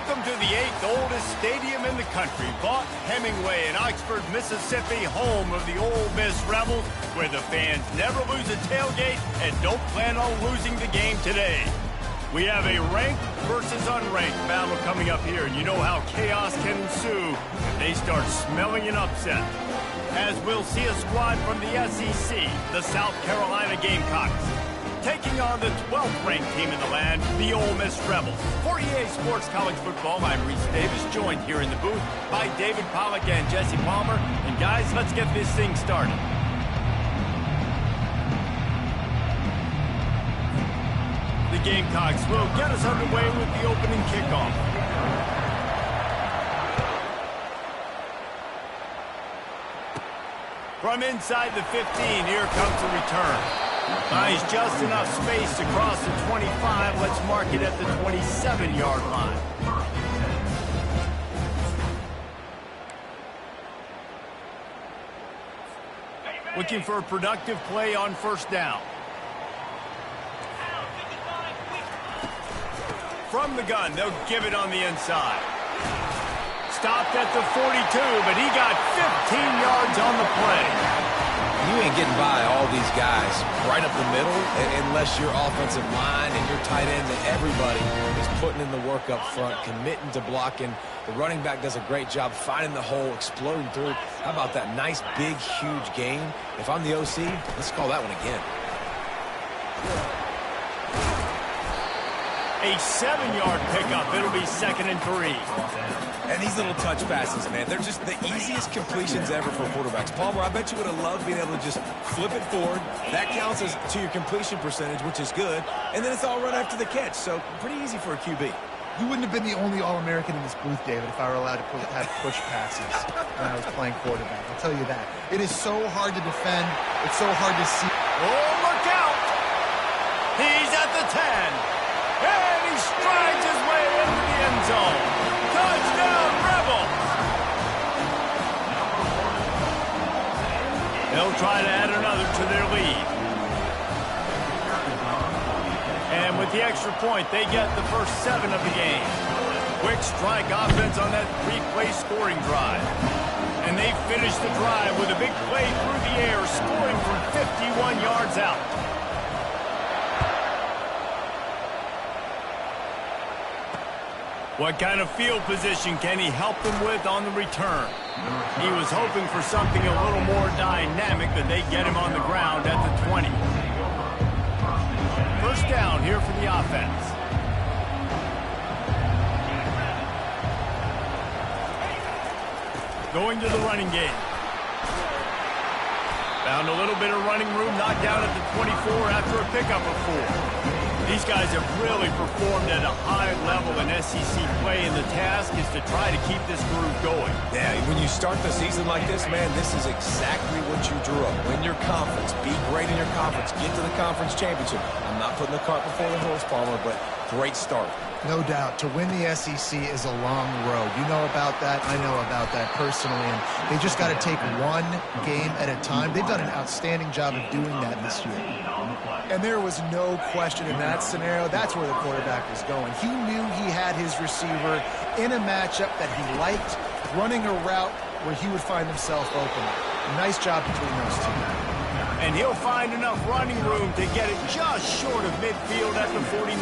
Welcome to the 8th oldest stadium in the country, Vaught Hemingway in Oxford, Mississippi, home of the Ole Miss Rebels, where the fans never lose a tailgate and don't plan on losing the game today. We have a ranked versus unranked battle coming up here, and you know how chaos can ensue if they start smelling an upset. As we'll see a squad from the SEC, the South Carolina Gamecocks, taking on the 12th ranked team in the land, the Ole Miss Rebels. For EA Sports College Football, I'm Reese Davis, joined here in the booth by David Pollack and Jesse Palmer. And guys, let's get this thing started. The Gamecocks will get us underway with the opening kickoff. From inside the 15, here comes the return. Buys just enough space to cross the 25. Let's mark it at the 27-yard line. Looking for a productive play on first down. From the gun, they'll give it on the inside. Stopped at the 42, but he got 15 yards on the play. You ain't getting by all these guys right up the middle unless your offensive line and your tight end and everybody is putting in the work up front, committing to blocking. The running back does a great job finding the hole, exploding through. How about that nice, big, huge gain? If I'm the OC, let's call that one again. A 7-yard pickup. It'll be 2nd and 3. And these little touch passes, man, they're just the easiest completions ever for quarterbacks. Palmer, I bet you would have loved being able to just flip it forward. That counts as to your completion percentage, which is good. And then it's all run after the catch, so pretty easy for a QB. You wouldn't have been the only All-American in this booth, David, if I were allowed to have push passes when I was playing quarterback. I'll tell you that. It is so hard to defend. It's so hard to see. Oh, look out! He's at the 10. And he strides his way into the end zone. Touchdown, Rebels! They'll try to add another to their lead. And with the extra point, they get the first 7 of the game. Quick strike offense on that 3-play scoring drive. And they finish the drive with a big play through the air, scoring from 51 yards out. What kind of field position can he help them with on the return? He was hoping for something a little more dynamic, but they get him on the ground at the 20. First down here for the offense. Going to the running game. Found a little bit of running room, knocked down at the 24 after a pickup of 4. These guys have really performed at a high level in SEC play, and the task is to try to keep this groove going. Yeah, when you start the season like this, man, this is exactly what you drew up. Win your conference, be great in your conference, get to the conference championship. I'm not putting the cart before the horse, Palmer, but great start. No doubt. To win the SEC is a long road. You know about that. I know about that personally. And they just got to take one game at a time. They've done an outstanding job of doing that this year. And there was no question in that scenario. That's where the quarterback was going. He knew he had his receiver in a matchup that he liked, running a route where he would find himself open. Nice job between those two. And he'll find enough running room to get it just short of midfield at the 49.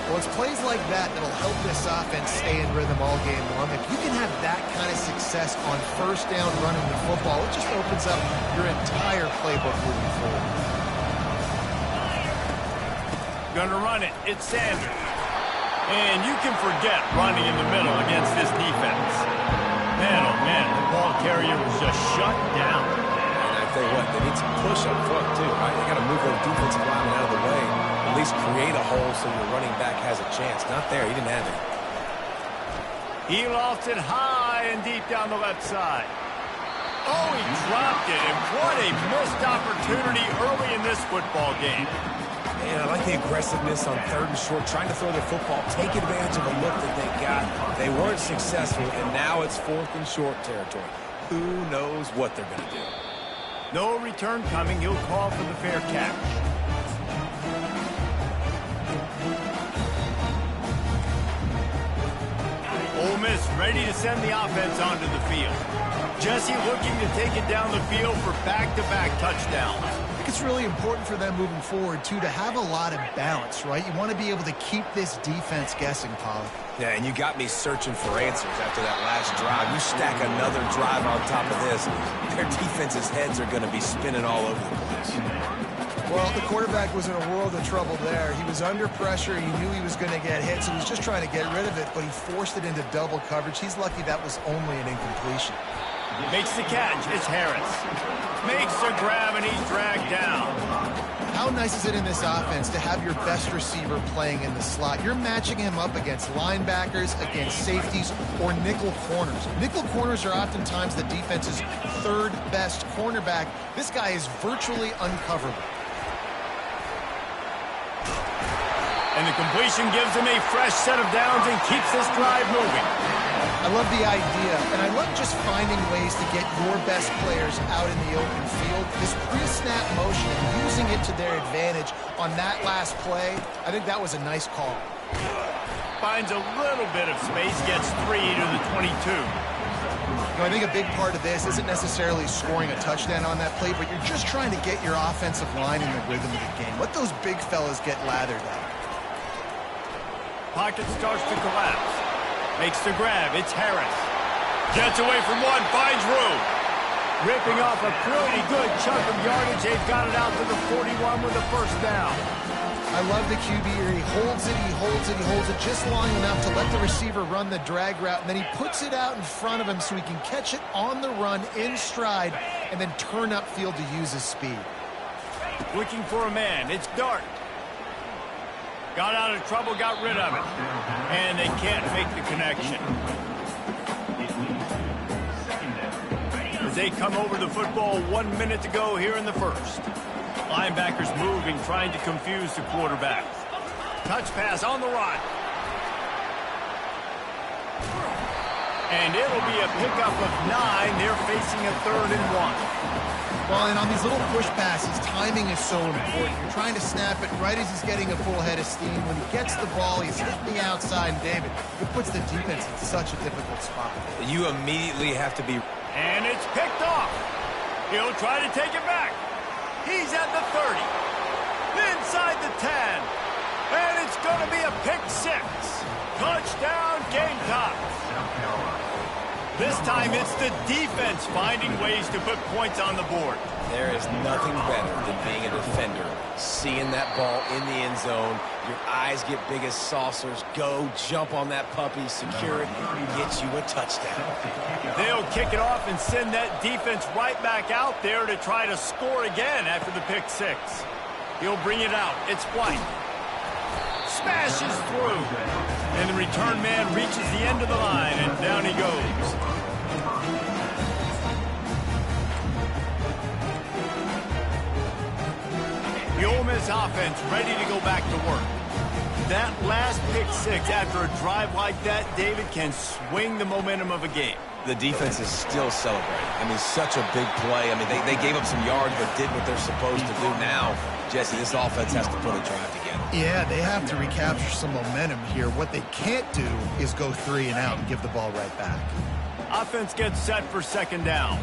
Well, it's plays like that that'll help this offense stay in rhythm all game long. If you can have that kind of success on first down running the football, it just opens up your entire playbook moving forward. Gonna run it. It's Sanders. And you can forget running in the middle against this defense. Man, oh man, the ball carrier was just shut down. And I tell you what, they need some push up front too, right? They got to move their defensive lineman out of the way. At least create a hole so your running back has a chance. Not there. He didn't have it. He lofts it high and deep down the left side. Oh, he dropped it, and what a missed opportunity early in this football game. Man, I like the aggressiveness on 3rd and short, trying to throw the football, take advantage of a look that they got. They weren't successful, and now it's 4th and short territory. Who knows what they're going to do? No return coming. He'll call for the fair catch. ready to send the offense onto the field. Jesse looking to take it down the field for back-to-back touchdowns. I think it's really important for them moving forward, too, to have a lot of balance, right? You want to be able to keep this defense guessing, Pollock. Yeah, and you got me searching for answers after that last drive. You stack another drive on top of this, their defense's heads are going to be spinning all over the place. Well, the quarterback was in a world of trouble there. He was under pressure. He knew he was going to get hit, so he was just trying to get rid of it, but he forced it into double coverage. He's lucky that was only an incompletion. Makes the catch. It's Harris. Makes the grab, and he's dragged down. How nice is it in this offense to have your best receiver playing in the slot? You're matching him up against linebackers, against safeties, or nickel corners. Nickel corners are oftentimes the defense's third best cornerback. This guy is virtually uncoverable. And the completion gives him a fresh set of downs and keeps this drive moving. I love the idea, and I love just finding ways to get your best players out in the open field. This pre-snap motion and using it to their advantage on that last play, I think that was a nice call. Finds a little bit of space, gets 3 to the 22. I think a big part of this isn't necessarily scoring a touchdown on that play, but you're just trying to get your offensive line in the rhythm of the game. Let those big fellas get lathered out. Pocket starts to collapse. Makes the grab. It's Harris. Gets away from one. Finds room. Ripping off a pretty good chunk of yardage. They've got it out to the 41 with a first down. I love the QB here. He holds it, he holds it, he holds it just long enough to let the receiver run the drag route, and then he puts it out in front of him so he can catch it on the run in stride and then turn upfield to use his speed. Looking for a man. It's Dart. Got out of trouble, got rid of it. And they can't make the connection. As they come over the football 1 minute to go here in the first. Linebackers moving, trying to confuse the quarterback. Touch pass on the run. And it'll be a pickup of 9. They're facing a 3rd and 1. Well, and on these little push passes, timing is so important. You're trying to snap it right as he's getting a full head of steam. When he gets the ball, he's hitting the outside, and David, it puts the defense in such a difficult spot. You immediately have to be... And it's picked off. He'll try to take it back. He's at the 30. Inside the 10. And it's going to be a pick 6. Touchdown, Gamecocks. This time it's the defense finding ways to put points on the board. There is nothing better than being a defender. Seeing that ball in the end zone, your eyes get big as saucers. Go, jump on that puppy, secure it, get you a touchdown. They'll kick it off and send that defense right back out there to try to score again after the pick 6. He'll bring it out. It's White. Smashes through. And the return man reaches the end of the line, and down he goes. The Ole Miss offense ready to go back to work. That last pick 6 after a drive like that, David, can swing the momentum of a game. The defense is still celebrating. I mean, such a big play. I mean, they gave up some yards but did what they're supposed to do. Now, Jesse, this offense has to put a drive together. Yeah, they have to recapture some momentum here. What they can't do is go 3 and out and give the ball right back. Offense gets set for 2nd down.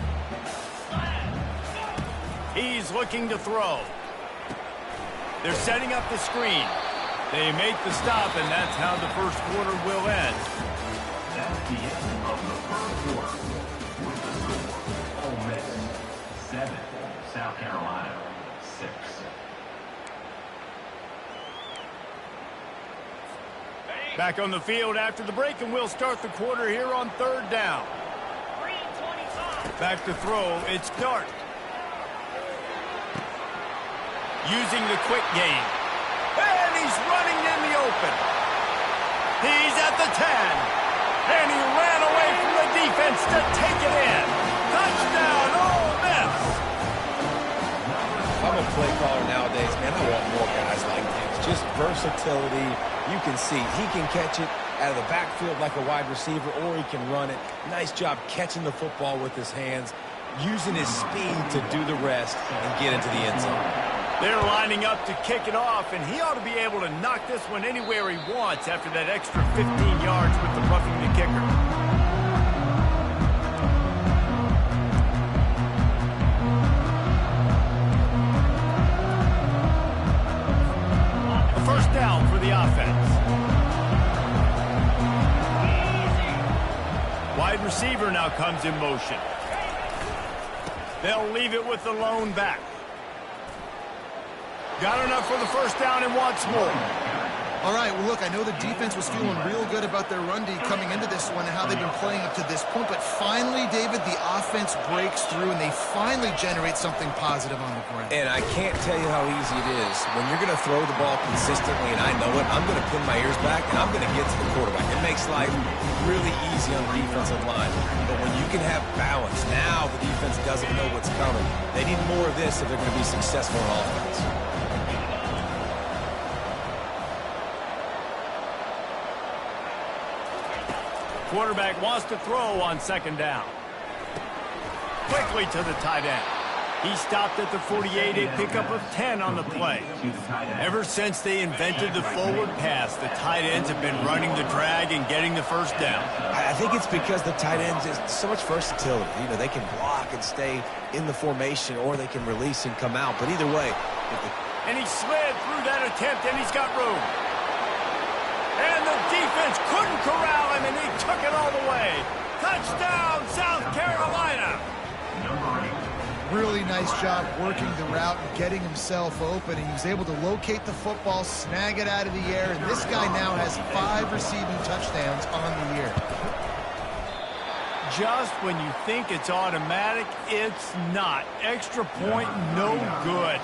He's looking to throw. They're setting up the screen. They make the stop, and that's how the first quarter will end. That's the end of the first quarter. Ole Miss 7, South Carolina 6. Back on the field after the break, and we'll start the quarter here on 3rd down. Back to throw, it's Dart. Using the quick game. And he's running in the open. He's at the 10. And he ran away from the defense to take it in. Touchdown, Ole Miss. If I'm a play caller nowadays, man, I want more guys like this. Just versatility. You can see he can catch it out of the backfield like a wide receiver, or he can run it. Nice job catching the football with his hands, using his speed to do the rest and get into the end zone. They're lining up to kick it off, and he ought to be able to knock this one anywhere he wants after that extra 15 yards with the roughing the kicker. receiver now comes in motion. They'll leave it with the lone back. Got enough for the first down and wants more. All right, well, look, I know the defense was feeling real good about their run D coming into this one and how they've been playing up to this point, but finally, David, the offense breaks through and they finally generate something positive on the ground. And I can't tell you how easy it is. When you're going to throw the ball consistently, and I know it, I'm going to pin my ears back, and I'm going to get to the quarterback. It makes life really easy on the defensive line. But when you can have balance, now the defense doesn't know what's coming. They need more of this if they're going to be successful in offense. Quarterback wants to throw on second down. Quickly to the tight end. He stopped at the 48, a pickup of 10 on the play. Ever since they invented the forward pass, the tight ends have been running the drag and getting the first down. I think it's because the tight ends is so much versatility. You know, they can block and stay in the formation, or they can release and come out. But either way, and he slid through that attempt, and he's got room. And the defense couldn't corral him, and he took it all the way. Touchdown, South Carolina! Really nice job working the route and getting himself open, and he was able to locate the football, snag it out of the air, and this guy now has 5 receiving touchdowns on the year. Just when you think it's automatic, it's not. Extra point, no good.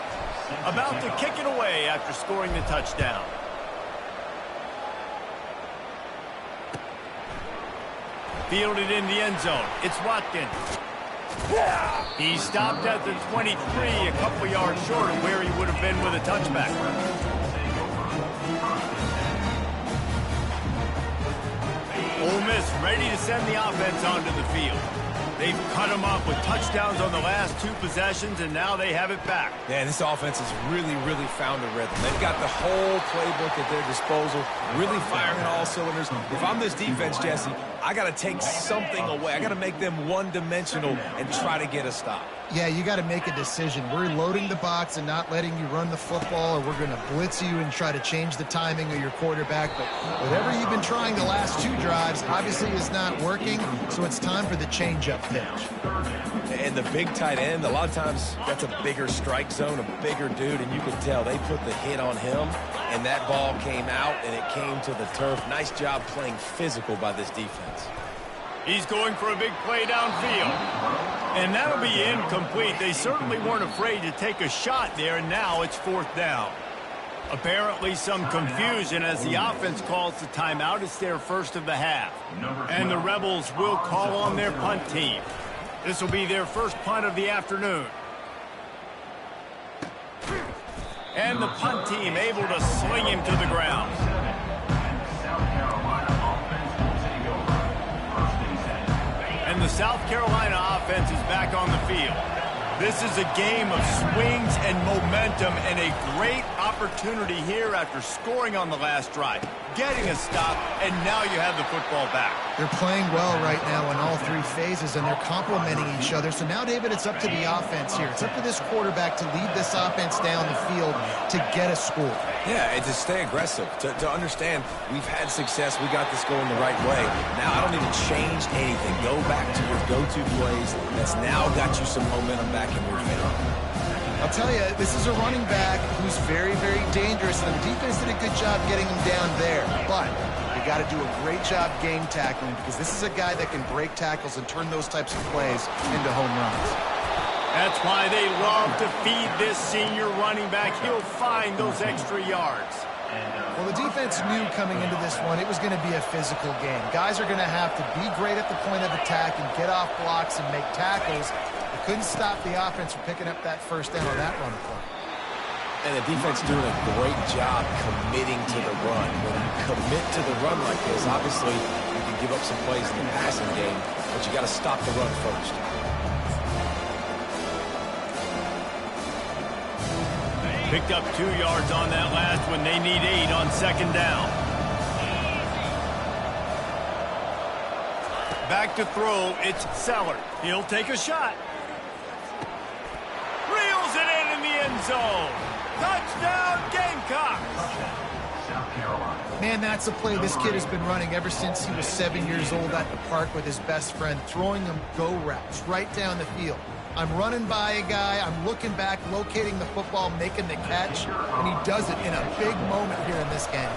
About to kick it away after scoring the touchdown. Fielded in the end zone. It's Watkins. He stopped at the 23, a couple yards short of where he would have been with a touchback. Ole Miss ready to send the offense onto the field. They've cut them up with touchdowns on the last 2 possessions, and now they have it back. Yeah, this offense has really found a rhythm. They've got the whole playbook at their disposal, really firing on all cylinders. If I'm this defense, Jesse, I got to take something away. I got to make them one-dimensional and try to get a stop. Yeah, you got to make a decision. We're loading the box and not letting you run the football, or we're going to blitz you and try to change the timing of your quarterback. But whatever you've been trying the last 2 drives obviously is not working, so it's time for the change-up pitch. And the big tight end, a lot of times that's a bigger strike zone, a bigger dude, and you can tell they put the hit on him, and that ball came out, and it came to the turf. Nice job playing physical by this defense. He's going for a big play downfield. And that'll be incomplete. They certainly weren't afraid to take a shot there, and now it's 4th down. Apparently some confusion as the offense calls the timeout. It's their first of the half. And the Rebels will call on their punt team. This will be their first punt of the afternoon. And the punt team able to sling him to the ground. And the South Carolina offense is back on the field. This is a game of swings and momentum, and a great opportunity here after scoring on the last drive, getting a stop, and now you have the football back. They're playing well right now in all 3 phases, and they're complementing each other. So now, David, it's up to the offense here. It's up to this quarterback to lead this offense down the field to get a score. Yeah, and to stay aggressive, to understand we've had success, we got this going the right way. Now I don't need to change anything. Go back to your go-to plays. That's now got you some momentum back in your favor. I'll tell you, this is a running back who's very dangerous, and the defense did a good job getting him down there. But you got to do a great job game tackling, because this is a guy that can break tackles and turn those types of plays into home runs. That's why they love to feed this senior running back. He'll find those extra yards. Well, the defense knew coming into this one it was going to be a physical game. Guys are going to have to be great at the point of attack and get off blocks and make tackles. They couldn't stop the offense from picking up that first down on that run play. And the defense doing a great job committing to the run. When you commit to the run like this, obviously you can give up some plays in the passing game, but you got to stop the run first. Picked up 2 yards on that last one. They need 8 on second down. Back to throw. It's Seller. He'll take a shot. Reels it in the end zone. Touchdown, Gamecocks. South Carolina. Man, that's a play this kid has been running ever since he was 7 years old at the park with his best friend, throwing them go routes right down the field. I'm running by a guy, I'm looking back, locating the football, making the catch, and he does it in a big moment here in this game.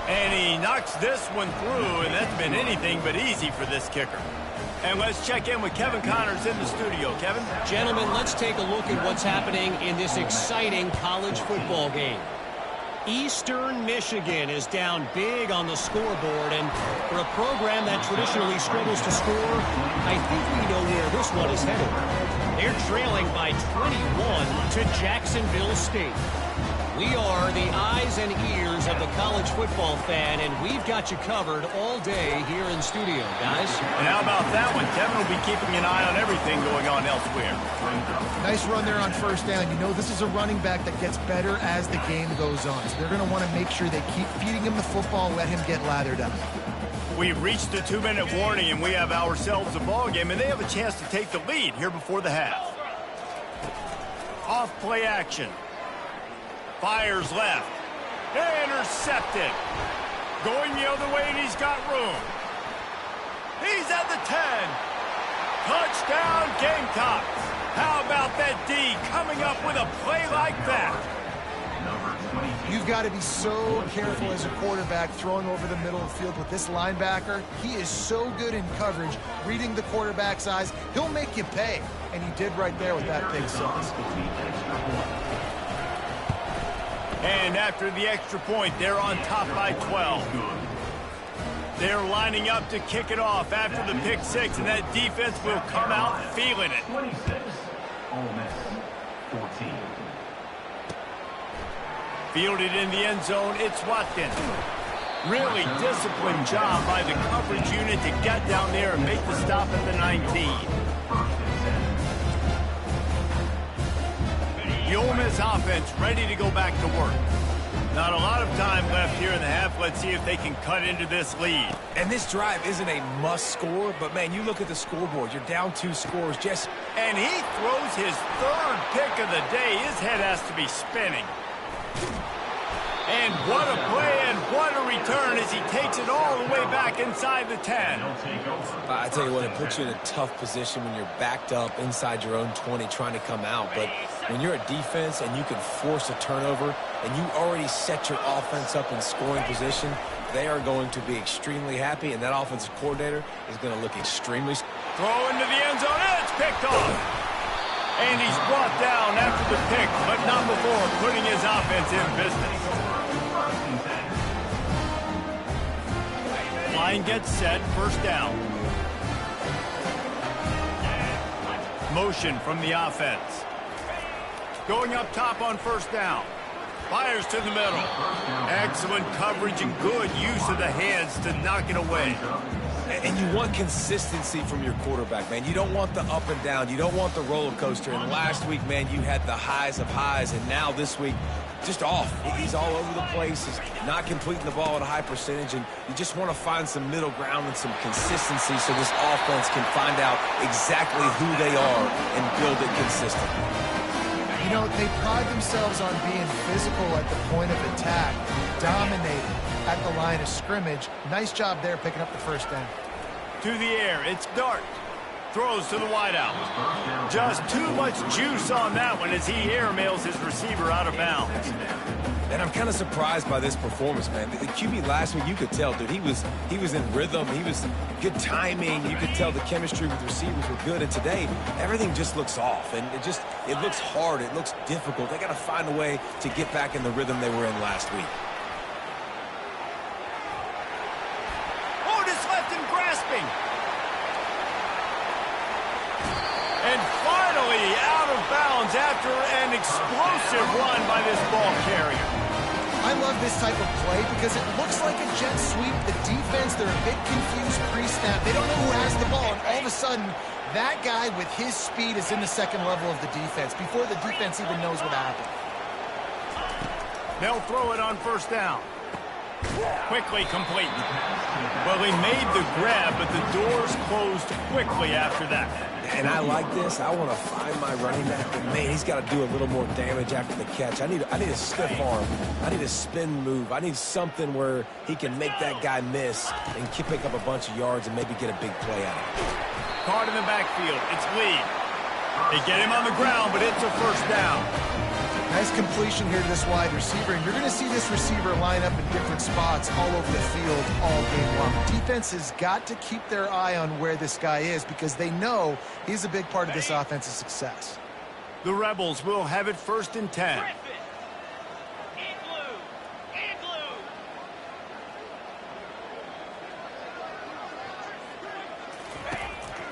And he knocks this one through, and that's been anything but easy for this kicker. And let's check in with Kevin Connors in the studio. Kevin? Gentlemen, let's take a look at what's happening in this exciting college football game. Eastern Michigan is down big on the scoreboard, and for a program that traditionally struggles to score, I think we know where this one is headed. They're trailing by 21 to Jacksonville State. We are the eyes and ears of the college football fan, and we've got you covered all day here in studio, guys. And how about that one? Kevin will be keeping an eye on everything going on elsewhere. Nice run there on first down. You know, this is a running back that gets better as the game goes on. So they're going to want to make sure they keep feeding him the football, let him get lathered up. We've reached the 2-minute warning, and we have ourselves a ball game, and they have a chance to take the lead here before the half. Off play action. Fires left. Intercepted. Going the other way, and he's got room. He's at the 10. Touchdown, Gamecocks. How about that D coming up with a play like that? You've got to be so careful as a quarterback throwing over the middle of the field with this linebacker. He is so good in coverage, reading the quarterback's eyes. He'll make you pay, and he did right there with that big sauce. And after the extra point, they're on top by 12. They're lining up to kick it off after the pick six, and that defense will come out feeling it. 26, Ole Miss, 14. Fielded in the end zone, it's Watkins. Really disciplined job by the coverage unit to get down there and make the stop at the 19. The Ole Miss offense ready to go back to work. Not a lot of time left here in the half. Let's see if they can cut into this lead. And this drive isn't a must score, but man, you look at the scoreboard, you're down 2 scores. And he throws his third pick of the day. His head has to be spinning. And what a play and what a return as he takes it all the way back inside the 10. I tell you what, it puts you in a tough position when you're backed up inside your own 20 trying to come out. But when you're a defense and you can force a turnover and you already set your offense up in scoring position, they are going to be extremely happy, and that offensive coordinator is going to look extremely... Throw into the end zone, and it's picked off. And he's brought down after the pick, but not before putting his offense in business. Line gets set, first down. Motion from the offense. Going up top on first down. Fires to the middle. Excellent coverage and good use of the hands to knock it away. And you want consistency from your quarterback, man. You don't want the up and down. You don't want the roller coaster. And last week, man, you had the highs of highs. And now this week, just off. He's all over the place. He's not completing the ball at a high percentage. And you just want to find some middle ground and some consistency so this offense can find out exactly who they are and build it consistently. You know, they pride themselves on being physical at the point of attack, dominating at the line of scrimmage. Nice job there picking up the first down. To the air, it's Dart. Throws to the wideout. Just too much juice on that one as he airmails his receiver out of bounds. And I'm kind of surprised by this performance, man. The QB last week, you could tell, dude, he was in rhythm. He was good timing. You could tell the chemistry with receivers were good. And today, everything just looks off. And it looks hard. It looks difficult. They got to find a way to get back in the rhythm they were in last week. Otis left him grasping. And finally out of bounds after an explosive run by this ball carrier. I love this type of play because it looks like a jet sweep. The defense, they're a bit confused pre-snap. They don't know who has the ball, and all of a sudden, that guy with his speed is in the second level of the defense before the defense even knows what happened. They'll throw it on first down. Quickly complete. Well, he made the grab, but the doors closed quickly after that. And I like this. I want to find my running back, but man, he's got to do a little more damage after the catch. I need a stiff arm. I need a spin move. I need something where he can make that guy miss and pick up a bunch of yards and maybe get a big play out of it. Card in the backfield. It's Lee. They get him on the ground, but it's a first down. Nice completion here to this wide receiver, and you're going to see this receiver line up in different spots all over the field all game long. Defense has got to keep their eye on where this guy is because they know he's a big part of this offense's success. The Rebels will have it 1st and 10.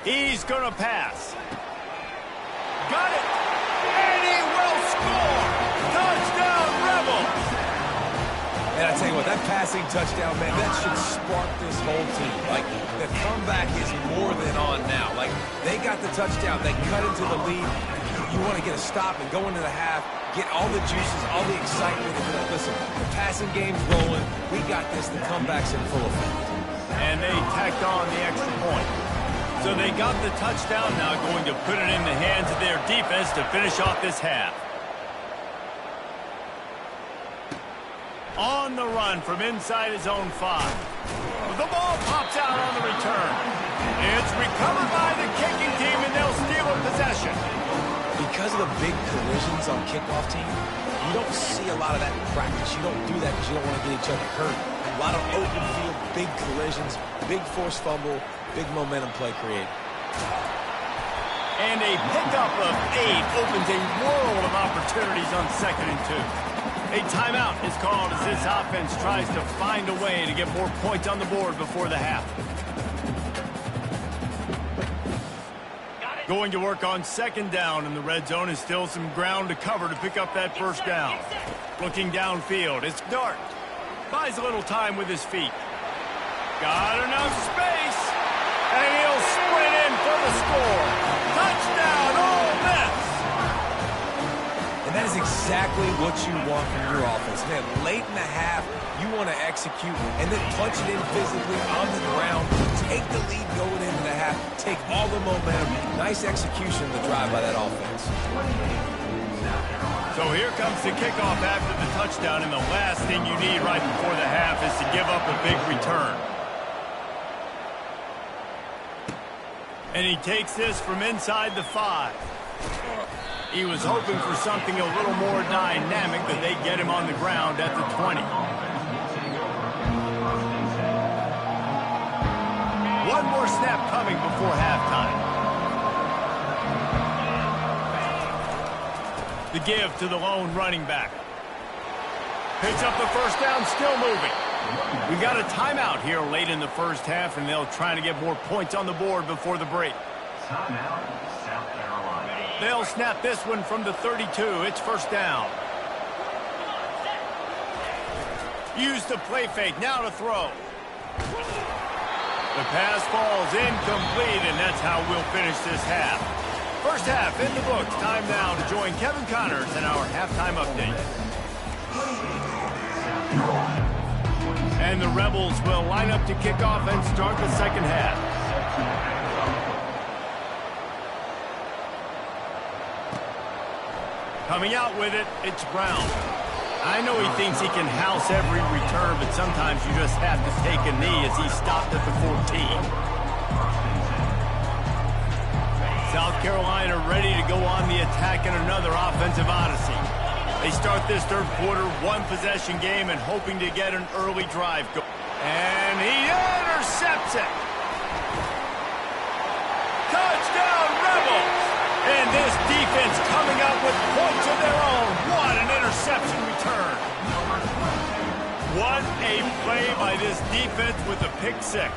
He's going to pass. Got it. And he will score. Touchdown, Rebels. And I tell you what, that passing touchdown, man, that should spark this whole team. Like, the comeback is more than on now. Like, they got the touchdown. They cut into the lead. You want to get a stop and go into the half, get all the juices, all the excitement. And be like, listen, the passing game's rolling. We got this. The comeback's in full effect. And they tacked on the extra point. So they got the touchdown, now going to put it in the hands of their defense to finish off this half. On the run from inside his own 5. The ball pops out on the return. It's recovered by the kicking team, and they'll steal a possession. Because of the big collisions on kickoff team, you don't see a lot of that in practice. You don't do that because you don't want to get each other hurt. A lot of open field, big collisions, big forced fumble, big momentum play created. And a pickup of 8 opens a world of opportunities on 2nd and 2. A timeout is called as this offense tries to find a way to get more points on the board before the half. Going to work on 2nd down in the red zone is still some ground to cover to pick up that first down. Looking downfield, it's Dart. Buys a little time with his feet. Got enough space. And he'll sprint in for the score. Touchdown, Ole Miss. And that is exactly what you want from your offense. Man, late in the half, you want to execute and then punch it in physically on the ground. Take the lead going into the half. Take all the momentum. Nice execution of the drive by that offense. So here comes the kickoff after the touchdown, and the last thing you need right before the half is to give up a big return. And he takes this from inside the 5. He was hoping for something a little more dynamic, but they get him on the ground at the 20. One more snap coming before halftime. The give to the lone running back. Picks up the first down, still moving. We got a timeout here late in the first half, and they'll try to get more points on the board before the break. Timeout, South Carolina. They'll snap this one from the 32. It's first down. Use the play fake, now to throw. The pass falls incomplete, and that's how we'll finish this half. First half in the books. Time now to join Kevin Connors in our halftime update. And the Rebels will line up to kick off and start the second half. Coming out with it, it's Brown. I know he thinks he can house every return, but sometimes you just have to take a knee as he stopped at the 14. South Carolina ready to go on the attack in another offensive odyssey. They start this third quarter, one-possession game, and hoping to get an early drive going. And he intercepts it. Touchdown, Rebels! And this defense coming out with points of their own. What an interception return. What a play by this defense with a pick 6.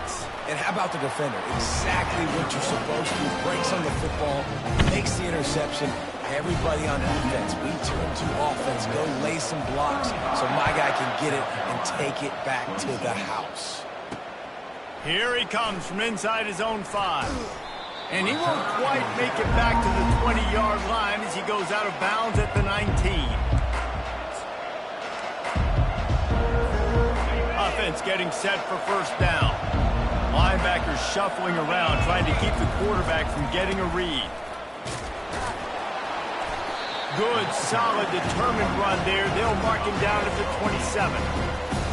And how about the defender? Exactly what you're supposed to do. Breaks on the football, makes the interception. Everybody on defense, we turn to offense. Go lay some blocks so my guy can get it and take it back to the house. Here he comes from inside his own 5. And he won't quite make it back to the 20-yard line as he goes out of bounds at the 19. A defense getting set for first down. Linebackers shuffling around, trying to keep the quarterback from getting a read. Good, solid, determined run there. They'll mark him down at the 27.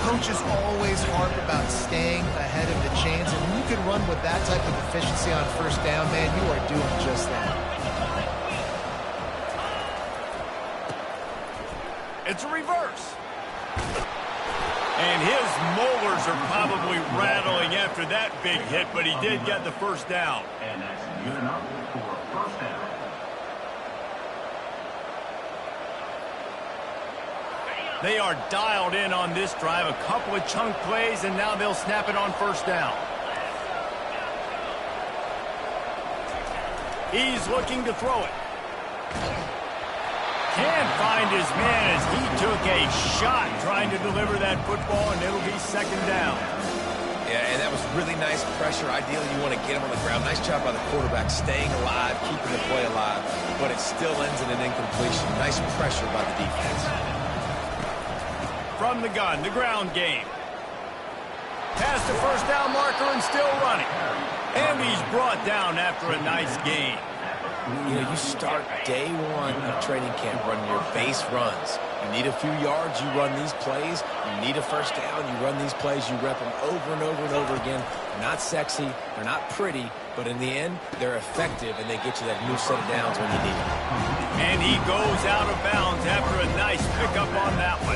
Coaches always harp about staying ahead of the chains, and when you can run with that type of efficiency on first down, man, you are doing just that. It's a reverse. And his molars are probably rattling after that big hit, but he did get the first down. And that's good enough for first down. They are dialed in on this drive. A couple of chunk plays, and now they'll snap it on first down. He's looking to throw it. Can't find his man as he took a shot trying to deliver that football, and it'll be second down. Yeah, and that was really nice pressure. Ideally, you want to get him on the ground. Nice job by the quarterback staying alive, keeping the play alive, but it still ends in an incompletion. Nice pressure by the defense. From the gun, the ground game. Past the first down marker and still running. And he's brought down after a nice gain. You know, you start day one of training camp running your base runs. You need a few yards, you run these plays. You need a first down, you run these plays. You rep them over and over and over again. They're not sexy, they're not pretty, but in the end, they're effective, and they get you that new set of downs when you need it. And he goes out of bounds after a nice pickup on that one.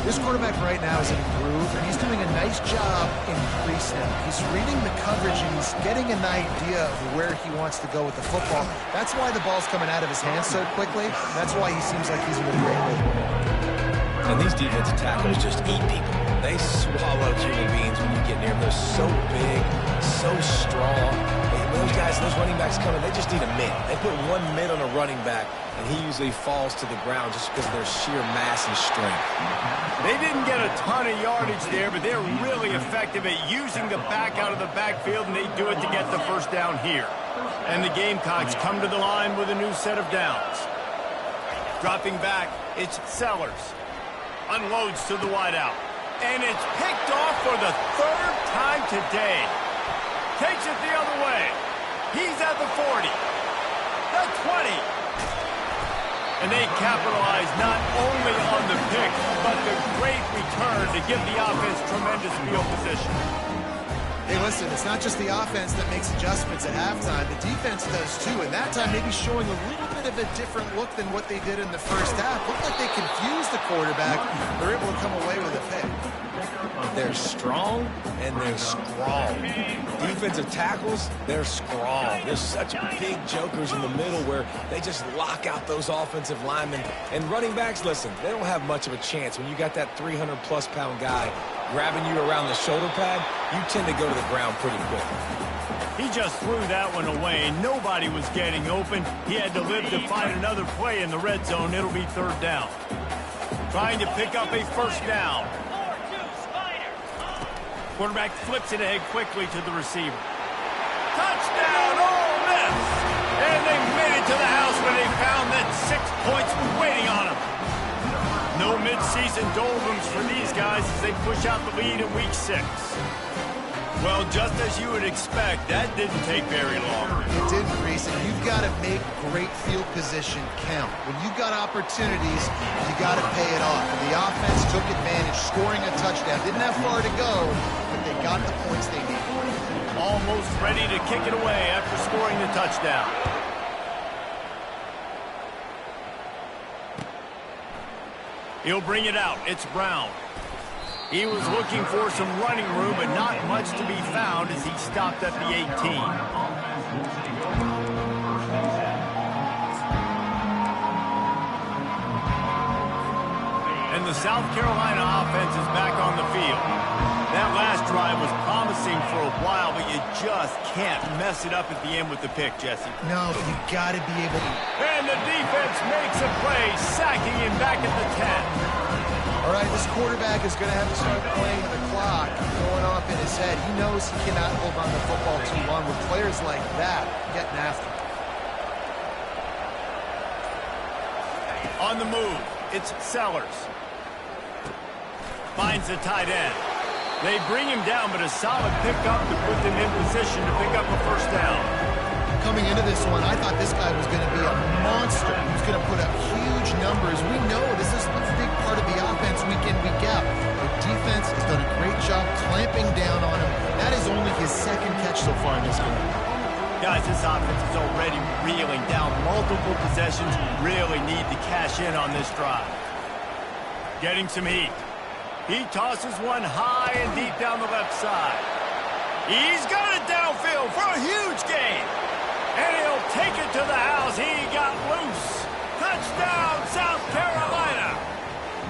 This quarterback right now is in a groove, and he's doing a nice job in pre-snap. He's reading the coverage, and he's getting an idea of where he wants to go with the football. That's why the ball's coming out of his hands so quickly. That's why he seems like he's in a great rhythm. And these defensive tackles just eat people. They swallow human beings when you get near them. They're so big, so strong. Those guys, those running backs coming, they just need a mid. They put one mid on a running back, and he usually falls to the ground just because of their sheer mass and strength. They didn't get a ton of yardage there, but they're really effective at using the back out of the backfield, and they do it to get the first down here. And the Gamecocks come to the line with a new set of downs. Dropping back, it's Sellers. Unloads to the wideout. And it's picked off for the third time today. Takes it the other way. He's at the 40. The 20. And they capitalize not only on the pick, but the great return to give the offense tremendous field position. Hey, listen, it's not just the offense that makes adjustments at halftime. The defense does too, and that time maybe showing a little bit of a different look than what they did in the first half. Looked like they confused the quarterback. They're able to come away with a pick. They're strong, and they're strong. Defensive tackles, they're strong. There's such big jokers in the middle where they just lock out those offensive linemen. And running backs, listen, they don't have much of a chance. When you got that 300-plus pound guy grabbing you around the shoulder pad, you tend to go to the ground pretty quick. He just threw that one away. Nobody was getting open. He had to live to find another play in the red zone. It'll be third down. Trying to pick up a first down. Quarterback flips it ahead quickly to the receiver. Touchdown, Ole Miss! And they made it to the house when they found that 6 points were waiting on them. No midseason doldrums for these guys as they push out the lead in week 6. Well, just as you would expect, that didn't take very long. It didn't, Reese, and you've got to make great field position count. When you've got opportunities, you got to pay it off. And the offense took advantage, scoring a touchdown. Didn't have far to go, but they got the points they needed. Almost ready to kick it away after scoring the touchdown. He'll bring it out. It's Brown. He was looking for some running room, but not much to be found as he stopped at the 18. And the South Carolina offense is back on the field. That last drive was promising for a while, but you just can't mess it up at the end with the pick, Jesse. No, you got to be able to. And the defense makes a play, sacking him back at the 10. All right, this quarterback is going to have to start playing the clock going off in his head. He knows he cannot hold on to the football too long with players like that getting after him. On the move, it's Sellers. Finds the tight end. They bring him down, but a solid pickup to put them in position to pick up a first down. Coming into this one, I thought this guy was going to be a monster. He was going to put up huge numbers. We know this is a big part of the offense week in, week out. The defense has done a great job clamping down on him. That is only his second catch so far in this game. Guys, this offense is already reeling down multiple possessions. Really need to cash in on this drive. Getting some heat. He tosses one high and deep down the left side. He's got it downfield for a huge gain. And he'll take it to the house. He got loose. Touchdown, South Carolina.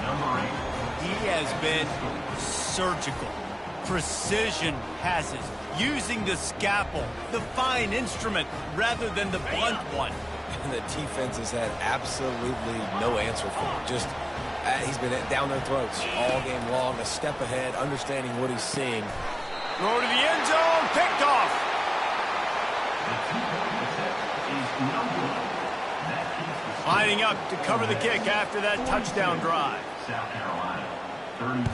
Number 8. He has been surgical. Precision passes. Using the scalpel, the fine instrument, rather than the blunt one. And the defense has had absolutely no answer for him. Just, he's been down their throats all game long, a step ahead, understanding what he's seeing. Throw to the end zone, picked off. Lining up to cover the kick after that touchdown drive. South Carolina, 32.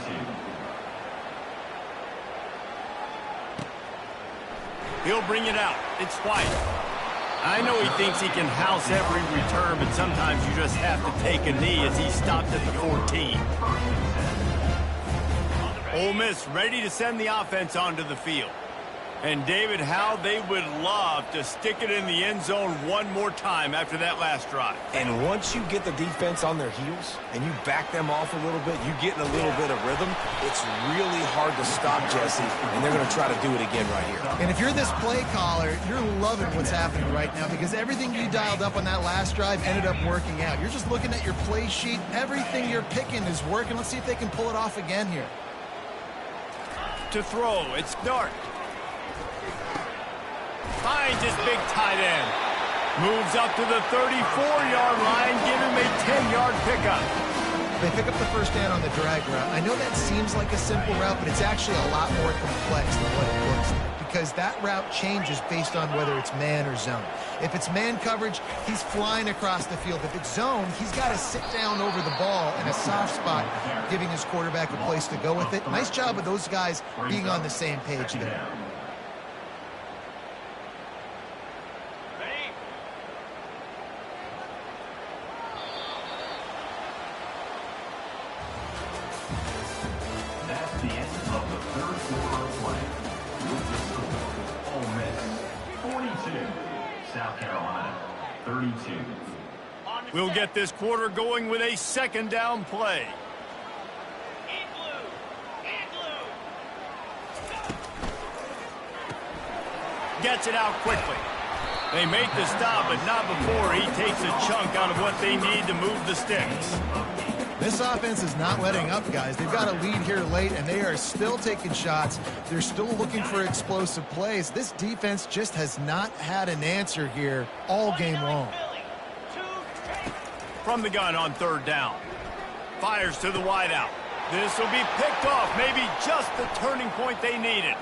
He'll bring it out. It's White. I know he thinks he can house every return, but sometimes you just have to take a knee as he stopped at the 14. Ole Miss ready to send the offense onto the field. And David, how they would love to stick it in the end zone one more time after that last drive. And once you get the defense on their heels and you back them off a little bit, you get in a little bit of rhythm, it's really hard to stop, Jesse, and they're going to try to do it again right here. And if you're this play caller, you're loving what's happening right now because everything you dialed up on that last drive ended up working out. You're just looking at your play sheet. Everything you're picking is working. Let's see if they can pull it off again here. To throw, it's Dart. Finds his big tight end. Moves up to the 34-yard line, give him a 10-yard pickup. They pick up the first down on the drag route. I know that seems like a simple route, but it's actually a lot more complex than what it looks like because that route changes based on whether it's man or zone. If it's man coverage, he's flying across the field. If it's zone, he's got to sit down over the ball in a soft spot, giving his quarterback a place to go with it. Nice job of those guys being on the same page there. The end of the third quarter of play. With the score, Ole Miss 42, South Carolina 32. We'll get this quarter going with a second down play. Gets it out quickly. They make the stop, but not before he takes a chunk out of what they need to move the sticks. This offense is not letting up, guys. They've got a lead here late, and they are still taking shots. They're still looking for explosive plays. This defense just has not had an answer here all game long. From the gun on third down. Fires to the wideout. This will be picked off, maybe just the turning point they needed.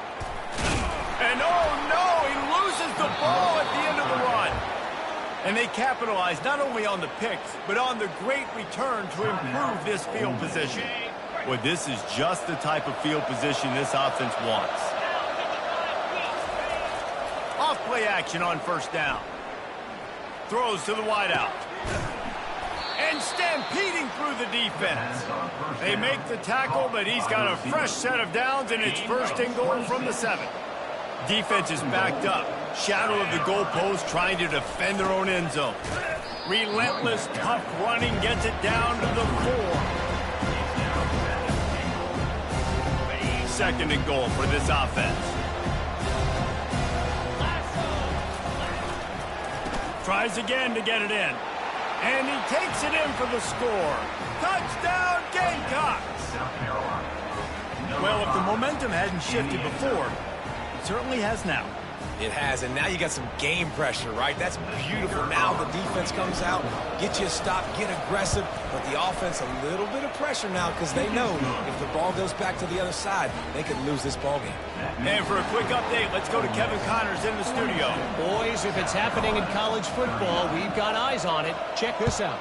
And oh no, he loses the ball at the end of the run. And they capitalize not only on the picks, but on the great return to improve this field position. Well, this is just the type of field position this offense wants. Off play action on first down. Throws to the wideout. And stampeding through the defense. They make the tackle, but he's got a fresh set of downs, and it's first and goal from the 7. Defense is backed up. Shadow of the goalpost trying to defend their own end zone. Relentless, tough running gets it down to the 4. Second and goal for this offense. Tries again to get it in. And he takes it in for the score. Touchdown, Gamecocks! Well, if the momentum hadn't shifted before, it certainly has now. It has, and now you got some game pressure, right? That's beautiful. Now the defense comes out, get you a stop, get aggressive, but the offense a little bit of pressure now because they know if the ball goes back to the other side, they could lose this ball game. And for a quick update, let's go to Kevin Connors in the studio. Boys, if it's happening in college football, we've got eyes on it. Check this out.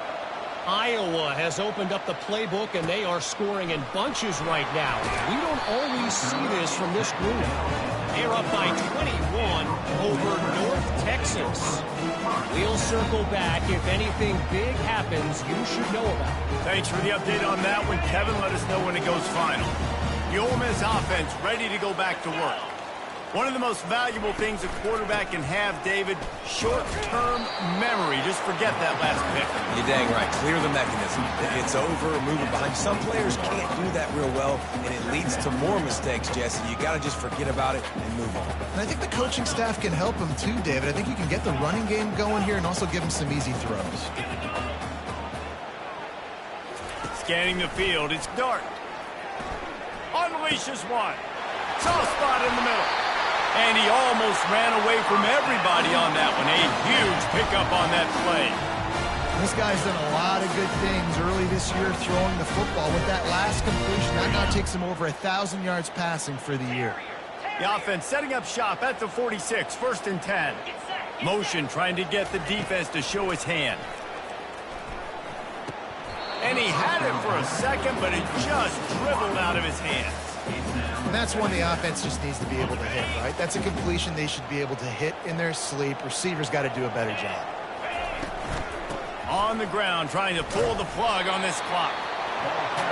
Iowa has opened up the playbook, and they are scoring in bunches right now. We don't always see this from this group. They're up by 21 over North Texas. We'll circle back. If anything big happens, you should know about it. Thanks for the update on that one, Kevin. Let us know when it goes final. The Ole Miss offense ready to go back to work. One of the most valuable things a quarterback can have, David, short-term memory. Just forget that last pick. You're dang right. Clear the mechanism. It's over, move it behind. Some players can't do that real well, and it leads to more mistakes, Jesse. You got to just forget about it and move on. And I think the coaching staff can help him too, David. I think you can get the running game going here and also give him some easy throws. Scanning the field, it's Dart. Unleashes one. Soft spot in the middle. And he almost ran away from everybody on that one. A huge pickup on that play. This guy's done a lot of good things early this year throwing the football. With that last completion, that now takes him over 1,000 yards passing for the year. The offense setting up shop at the 46, 1st and 10. Motion trying to get the defense to show his hand. And he had it for a second, but it just dribbled out of his hands. And that's one the offense just needs to be able to hit, right? That's a completion they should be able to hit in their sleep. Receivers got to do a better job. On the ground, trying to pull the plug on this clock.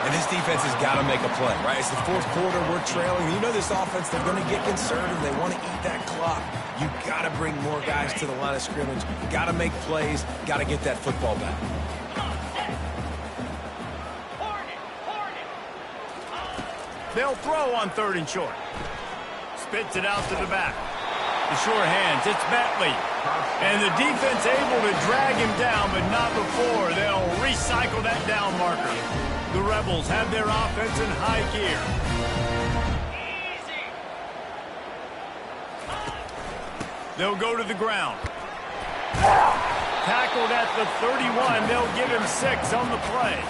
And this defense has got to make a play, right? It's the 4th quarter. We're trailing. You know this offense, they're going to get conservative. They want to eat that clock. You got to bring more guys to the line of scrimmage. Got to make plays. Got to get that football back. They'll throw on 3rd and short. Spits it out to the back. The sure hands, it's Bentley. And the defense able to drag him down, but not before. They'll recycle that down marker. The Rebels have their offense in high gear. They'll go to the ground. Tackled at the 31. They'll give him 6 on the play.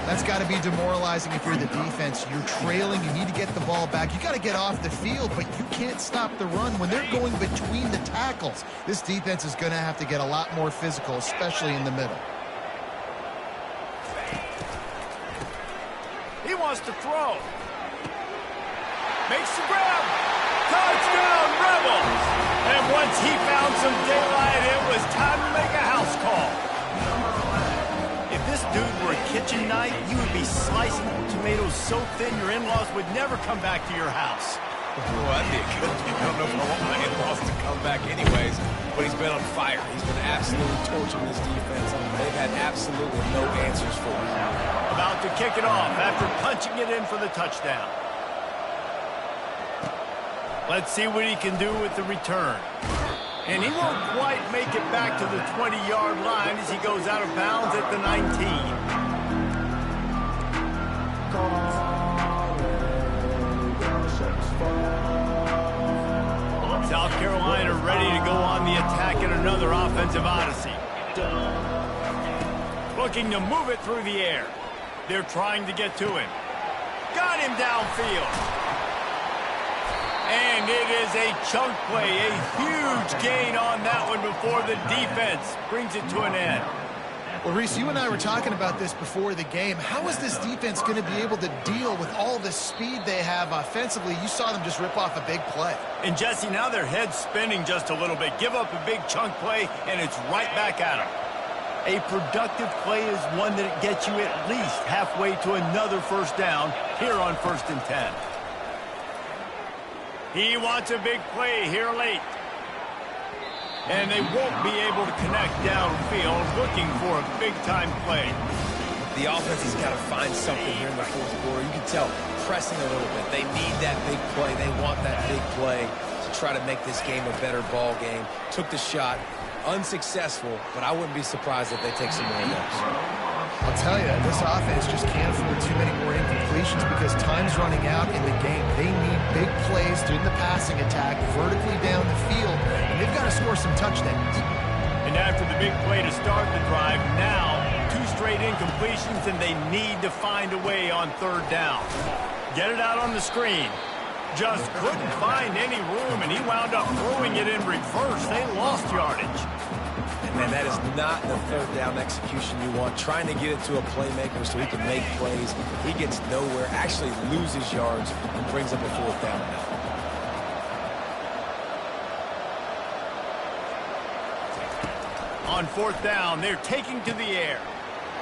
That's got to be demoralizing if you're the defense. You're trailing. You need to get the ball back. You got to get off the field, but you can't stop the run when they're going between the tackles. This defense is going to have to get a lot more physical, especially in the middle. He wants to throw. Makes the grab. Touchdown, Rebels. And once he found some daylight, it was time to make a house call. If this dude were a kitchen knife, you would be slicing tomatoes so thin your in-laws would never come back to your house. Well, that'd be a good thing. I don't know if I want my in-laws to come back anyways, but he's been on fire. He's been absolutely torching this defense. They've had absolutely no answers for him. About to kick it off after punching it in for the touchdown. Let's see what he can do with the return. And he won't quite make it back to the 20-yard line as he goes out of bounds at the 19. South Carolina ready to go on the attack in another offensive odyssey. Looking to move it through the air. They're trying to get to him. Got him downfield. And it is a chunk play, a huge gain on that one before the defense brings it to an end. Well, Reese, you and I were talking about this before the game. How is this defense going to be able to deal with all the speed they have offensively? You saw them just rip off a big play. And, Jesse, now their head's spinning just a little bit. Give up a big chunk play, and it's right back at them. A productive play is one that gets you at least halfway to another first down here on 1st and 10. He wants a big play here late. And they won't be able to connect downfield, looking for a big-time play. The offense has got to find something here in the 4th quarter. You can tell, pressing a little bit. They need that big play. They want that big play to try to make this game a better ball game. Took the shot. Unsuccessful, but I wouldn't be surprised if they take some more of those. I'll tell you, this offense just can't afford too many more incompletions because time's running out in the game. They need big plays during the passing attack, vertically down the field, and they've got to score some touchdowns. And after the big play to start the drive, now 2 straight incompletions, and they need to find a way on 3rd down. Get it out on the screen. Just couldn't find any room, and he wound up throwing it in reverse. They lost yardage. Man, that is not the third down execution you want. Trying to get it to a playmaker so he can make plays. He gets nowhere, actually loses yards, and brings up a fourth down now. On fourth down, they're taking to the air.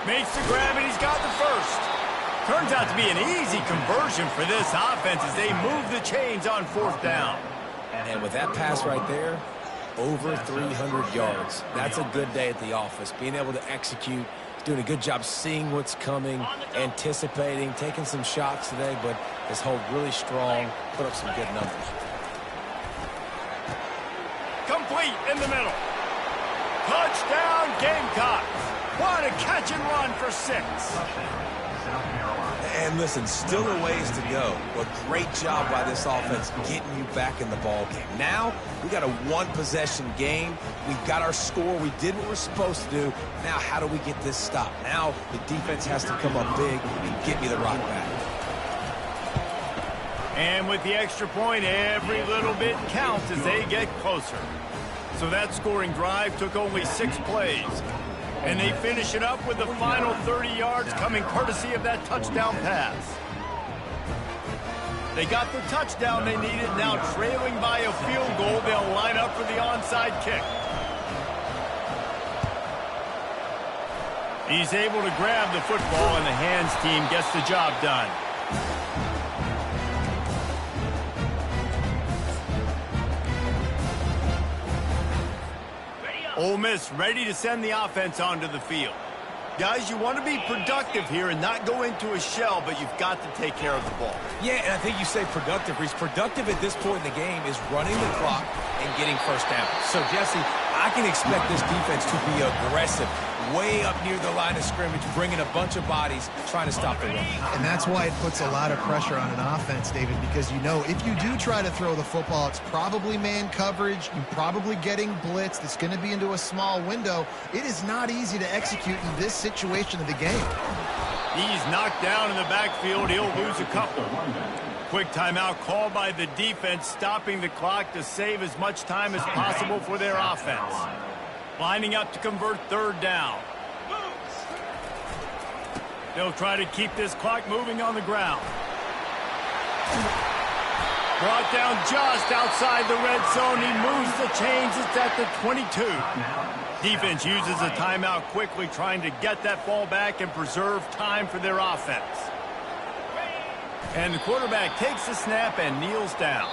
Makes the grab, and he's got the first. Turns out to be an easy conversion for this offense as they move the chains on fourth down. And with that pass right there, over 300 yards. That's a good day at the office. Being able to execute, doing a good job seeing what's coming, anticipating, taking some shots today, but his hold really strong, put up some good numbers. Complete in the middle. Touchdown, Gamecocks. What a catch and run for 6. And listen, still a ways to go, but great job by this offense getting you back in the ball game. Now, we got a one-possession game. We've got our score. We did what we're supposed to do. Now, how do we get this stopped? Now, the defense has to come up big and get me the rock back. And with the extra point, every little bit counts as they get closer. So that scoring drive took only 6 plays. And they finish it up with the final 30 yards coming courtesy of that touchdown pass. They got the touchdown they needed. Now trailing by a field goal, they'll line up for the onside kick. He's able to grab the football, and the hands team gets the job done. Ole Miss ready to send the offense onto the field. Guys, you want to be productive here and not go into a shell, but you've got to take care of the ball. Yeah, and I think you say productive. Reese, productive at this point in the game is running the clock and getting first down. So, Jesse, I can expect this defense to be aggressive, way up near the line of scrimmage, bringing a bunch of bodies, trying to stop the run. And that's why it puts a lot of pressure on an offense, David, because you know if you do try to throw the football, it's probably man coverage. You're probably getting blitzed. It's going to be into a small window. It is not easy to execute in this situation of the game. He's knocked down in the backfield. He'll lose a couple. Quick timeout called by the defense, stopping the clock to save as much time as possible for their offense. Lining up to convert third down. They'll try to keep this clock moving on the ground. Brought down just outside the red zone. He moves the chains. It's at the 22. Defense uses a timeout quickly, trying to get that ball back and preserve time for their offense. And the quarterback takes the snap and kneels down.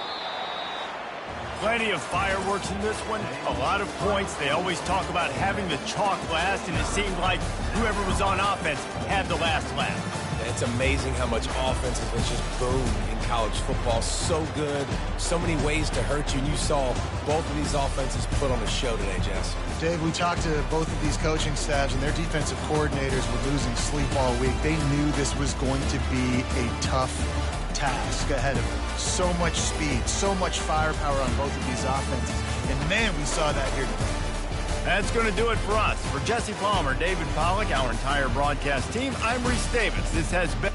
Plenty of fireworks in this one. A lot of points. They always talk about having the chalk last, and it seemed like whoever was on offense had the last laugh. It's amazing how much offense has just boomed in college football. So good. So many ways to hurt you. And you saw both of these offenses put on a show today, Jess. Dave, we talked to both of these coaching staffs, and their defensive coordinators were losing sleep all week. They knew this was going to be a tough task ahead of them. So much speed, so much firepower on both of these offenses. And, man, we saw that here today. That's going to do it for us. For Jesse Palmer, David Pollack, our entire broadcast team, I'm Reese Davis. This has been...